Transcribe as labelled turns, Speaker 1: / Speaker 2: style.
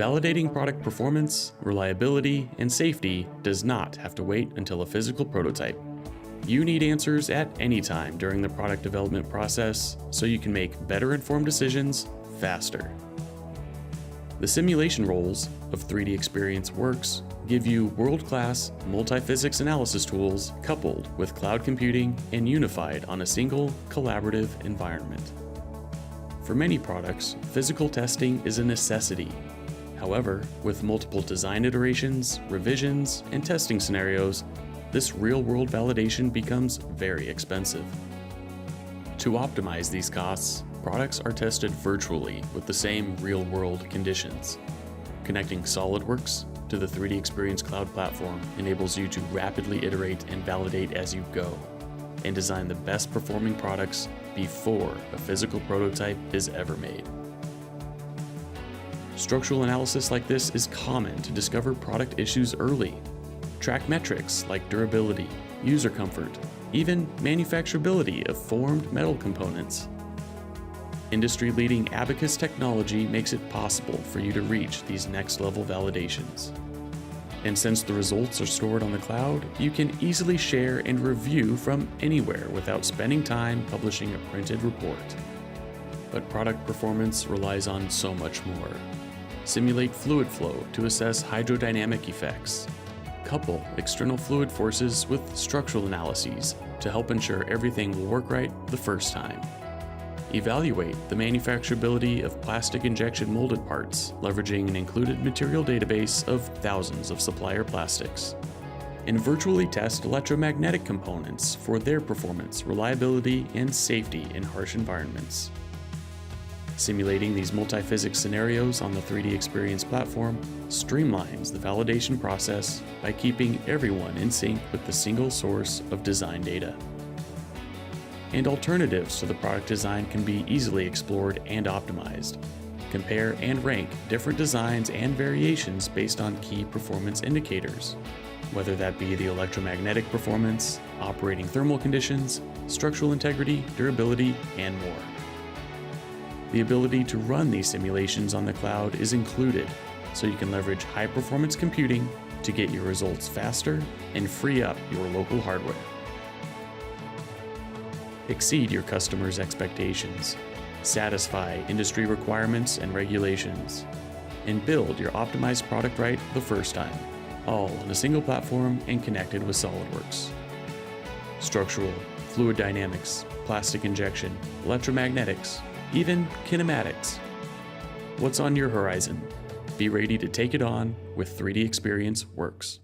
Speaker 1: Validating product performance, reliability, and safety does not have to wait until a physical prototype. You need answers at any time during the product development process so you can make better informed decisions faster. The simulation roles of 3DEXPERIENCE Works give you world-class multi-physics analysis tools coupled with cloud computing and unified on a single collaborative environment. For many products, physical testing is a necessity. However, with multiple design iterations, revisions, and testing scenarios, this real-world validation becomes very expensive. To optimize these costs, products are tested virtually with the same real-world conditions. Connecting SolidWorks to the 3DEXPERIENCE Cloud platform enables you to rapidly iterate and validate as you go, and design the best performing products before a physical prototype is ever made. Structural analysis like this is common to discover product issues early. Track metrics like durability, user comfort, even manufacturability of formed metal components. Industry-leading Abacus technology makes it possible for you to reach these next-level validations. And since the results are stored on the cloud, you can easily share and review from anywhere without spending time publishing a printed report. But product performance relies on so much more. Simulate fluid flow to assess hydrodynamic effects. Couple external fluid forces with structural analyses to help ensure everything will work right the first time. Evaluate the manufacturability of plastic injection molded parts, leveraging an included material database of thousands of supplier plastics. And virtually test electromagnetic components for their performance, reliability, and safety in harsh environments. Simulating these multi-physics scenarios on the 3DEXPERIENCE platform streamlines the validation process by keeping everyone in sync with the single source of design data. And alternatives to the product design can be easily explored and optimized. Compare and rank different designs and variations based on key performance indicators, whether that be the electromagnetic performance, operating thermal conditions, structural integrity, durability, and more. The ability to run these simulations on the cloud is included, so you can leverage high-performance computing to get your results faster and free up your local hardware. Exceed your customers' expectations, satisfy industry requirements and regulations, and build your optimized product right the first time, all on a single platform and connected with SolidWorks. Structural, fluid dynamics, plastic injection, electromagnetics, even kinematics. What's on your horizon? Be ready to take it on with 3DEXPERIENCE Works.